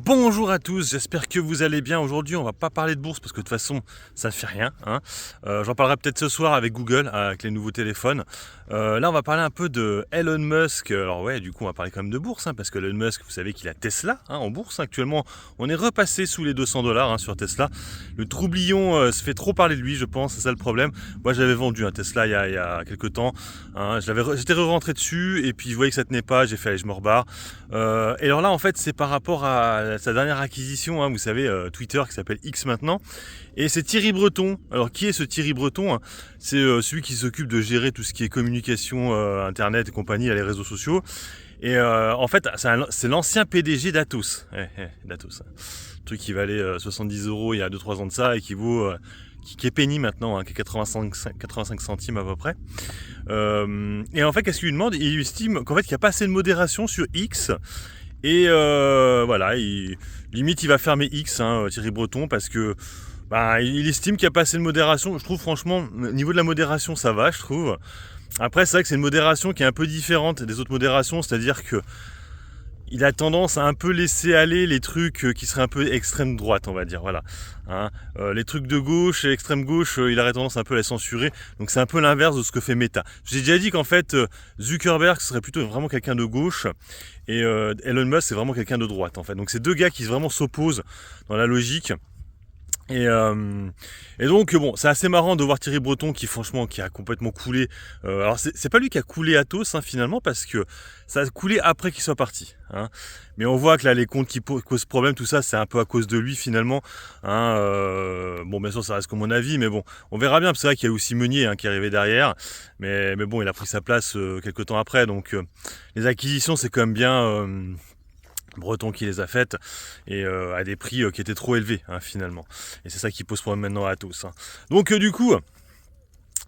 Bonjour à tous, j'espère que vous allez bien. Aujourd'hui on va pas parler de bourse parce que de toute façon ça ne fait rien, hein. J'en parlerai peut-être ce soir avec Google, avec les nouveaux téléphones. Là on va parler un peu de Elon Musk. Alors ouais, du coup on va parler quand même de bourse, hein, parce que Elon Musk, vous savez qu'il a Tesla, hein, en bourse actuellement. On est repassé sous les $200, hein, sur Tesla. Le troublion se fait trop parler de lui, je pense, c'est ça le problème. Moi j'avais vendu un Tesla il y a quelques temps, hein, j'étais re-rentré dessus et puis je voyais que ça tenait pas, j'ai fait allez je me rebarre. Et alors là en fait c'est par rapport à sa dernière acquisition, hein, vous savez, Twitter qui s'appelle X maintenant. Et c'est Thierry Breton. Alors qui est ce Thierry Breton, hein? C'est celui qui s'occupe de gérer tout ce qui est communication, internet et compagnie, les réseaux sociaux. Et en fait c'est l'ancien PDG d'Atos. D'Atos. Un truc qui valait 70 € il y a 2-3 ans de ça et qui vaut... qui est penny maintenant, hein, qui est 85 centimes à peu près. Et en fait, qu'est-ce qu'il lui demande? Il estime qu'en fait, il n'y a pas assez de modération sur X. Et voilà, limite, il va fermer X, hein, Thierry Breton, parce que il estime qu'il n'y a pas assez de modération. Je trouve franchement, au niveau de la modération, ça va, je trouve. Après, c'est vrai que c'est une modération qui est un peu différente des autres modérations, c'est-à-dire que il a tendance à un peu laisser aller les trucs qui seraient un peu extrême droite, on va dire, voilà. Hein, les trucs de gauche et extrême gauche, il aurait tendance un peu à les censurer. Donc c'est un peu l'inverse de ce que fait Meta. J'ai déjà dit qu'en fait, Zuckerberg serait plutôt vraiment quelqu'un de gauche et Elon Musk c'est vraiment quelqu'un de droite, en fait. Donc c'est deux gars qui vraiment s'opposent dans la logique. Et donc bon, c'est assez marrant de voir Thierry Breton qui franchement qui a complètement coulé. Alors c'est pas lui qui a coulé Atos, hein, finalement, parce que ça a coulé après qu'il soit parti, hein. Mais on voit que là les comptes qui causent problème, tout ça, c'est un peu à cause de lui finalement, hein. Bon, bien sûr ça reste que mon avis, mais bon, on verra bien. Parce que c'est vrai qu'il y a aussi Meunier, hein, qui est arrivé derrière, mais bon, il a pris sa place quelques temps après. Donc les acquisitions, c'est quand même bien. Breton qui les a faites et à des prix qui étaient trop élevés, hein, finalement. Et c'est ça qui pose problème maintenant à tous, hein. Donc du coup,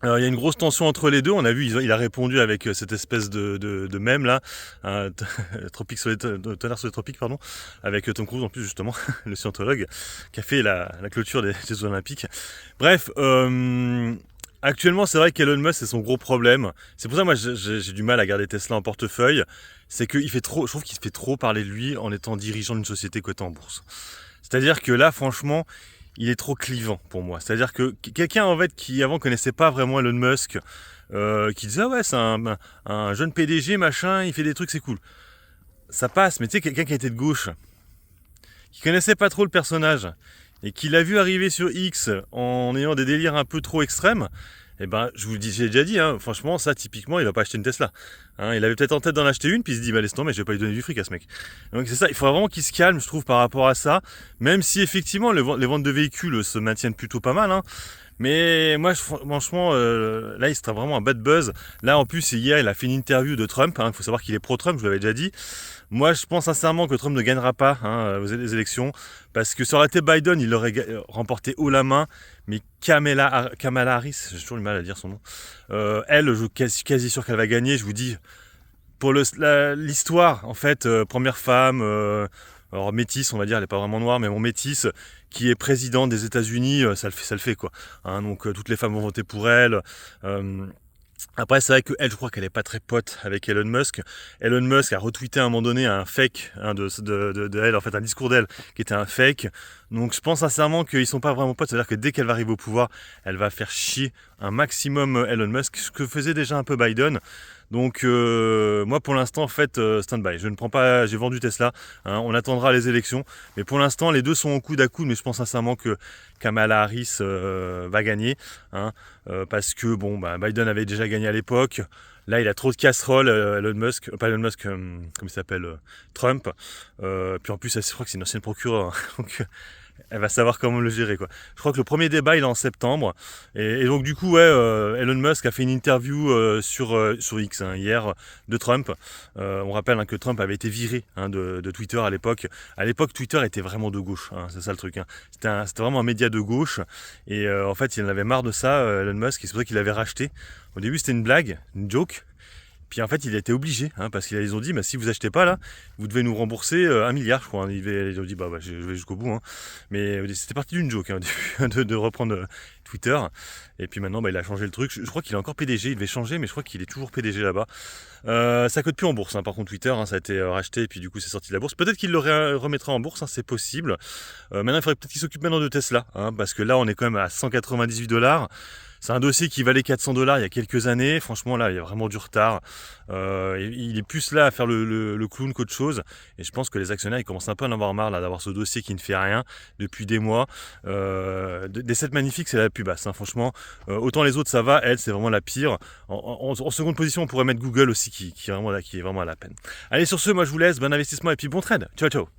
il y a une grosse tension entre les deux. On a vu, il a répondu avec cette espèce de mème là, hein, Tropique sur les tonnerre sur les tropiques, pardon, avec Tom Cruise en plus justement, le scientologue, qui a fait la clôture des Jeux Olympiques. Bref. Actuellement, c'est vrai qu'Elon Musk, c'est son gros problème. C'est pour ça que moi, j'ai du mal à garder Tesla en portefeuille. C'est qu'il fait trop, je trouve qu'il fait trop parler de lui en étant dirigeant d'une société cotée en bourse. C'est-à-dire que là, franchement, il est trop clivant pour moi. C'est-à-dire que quelqu'un, en fait, qui avant connaissait pas vraiment Elon Musk, qui disait, ah ouais, c'est un jeune PDG, machin, il fait des trucs, c'est cool. Ça passe, mais tu sais, quelqu'un qui était de gauche, qui connaissait pas trop le personnage, et qui l'a vu arriver sur X en ayant des délires un peu trop extrêmes, eh ben, je vous le dis, j'ai déjà dit, hein, franchement, ça, typiquement, il va pas acheter une Tesla. Hein, il avait peut-être en tête d'en acheter une, puis il se dit, laisse tomber, je vais pas lui donner du fric à ce mec. Donc c'est ça, il faut vraiment qu'il se calme, je trouve, par rapport à ça, même si effectivement, les ventes de véhicules se maintiennent plutôt pas mal, hein. Mais moi, franchement, là, il sera vraiment un bad buzz. Là, en plus, hier, il a fait une interview de Trump. Il faut savoir qu'il est pro-Trump, je vous l'avais déjà dit. Moi, je pense sincèrement que Trump ne gagnera pas, hein, les élections. Parce que ça aurait été Biden, il l'aurait remporté haut la main. Mais Kamala Harris, j'ai toujours du mal à dire son nom. Elle, je suis quasi sûr qu'elle va gagner. Je vous dis, pour l'histoire, en fait, première femme... alors métisse, on va dire, elle n'est pas vraiment noire, mais bon, métisse, qui est présidente des États-Unis, ça le fait quoi. Hein, donc toutes les femmes vont voter pour elle. Après, c'est vrai qu'elle, je crois qu'elle est pas très pote avec Elon Musk. Elon Musk a retweeté à un moment donné un fake, hein, de elle, en fait un discours d'elle qui était un fake. Donc je pense sincèrement qu'ils sont pas vraiment potes. C'est-à-dire que dès qu'elle va arriver au pouvoir, elle va faire chier un maximum Elon Musk, ce que faisait déjà un peu Biden. Donc moi pour l'instant en fait stand-by. Je ne prends pas, j'ai vendu Tesla, hein, on attendra les élections. Mais pour l'instant les deux sont au coude à coude, mais je pense sincèrement que Kamala Harris va gagner, hein, parce que bon Biden avait déjà gagné à l'époque. Là il a trop de casseroles, Elon Musk, pas Elon Musk, comment il s'appelle, Trump. Puis en plus je crois que c'est une ancienne procureure, hein, donc elle va savoir comment le gérer quoi. Je crois que le premier débat il est en septembre et donc du coup ouais, Elon Musk a fait une interview sur X, hein, hier de Trump. On rappelle, hein, que Trump avait été viré, hein, de Twitter à l'époque. À l'époque Twitter était vraiment de gauche, hein, c'est ça le truc, hein. C'était vraiment un média de gauche et en fait il en avait marre de ça, Elon Musk, et c'est pour ça qu'il l'avait racheté. Au début c'était une blague, une joke. Puis en fait, il a été obligé, parce qu'ils ont dit, si vous achetez pas là, vous devez nous rembourser 1 milliard, je crois. Ils ont dit, je vais jusqu'au bout. Mais c'était parti d'une joke au début, de reprendre Twitter. Et puis maintenant, il a changé le truc. Je crois qu'il est encore PDG, il devait changer, mais je crois qu'il est toujours PDG là-bas. Ça cote plus en bourse, par contre Twitter, ça a été racheté et puis du coup c'est sorti de la bourse. Peut-être qu'il le remettra en bourse, c'est possible. Maintenant, il faudrait peut-être qu'il s'occupe maintenant de Tesla, parce que là, on est quand même à 198 $. C'est un dossier qui valait 400 $ il y a quelques années. Franchement, là, il y a vraiment du retard. Il est plus là à faire le clown qu'autre chose. Et je pense que les actionnaires, ils commencent un peu à en avoir marre là, d'avoir ce dossier qui ne fait rien depuis des mois. Des 7 magnifiques, c'est la plus basse. Franchement, autant les autres, ça va. Elle, c'est vraiment la pire. En seconde position, on pourrait mettre Google aussi, qui est vraiment à la peine. Allez, sur ce, moi, je vous laisse. Bon investissement et puis bon trade. Ciao, ciao.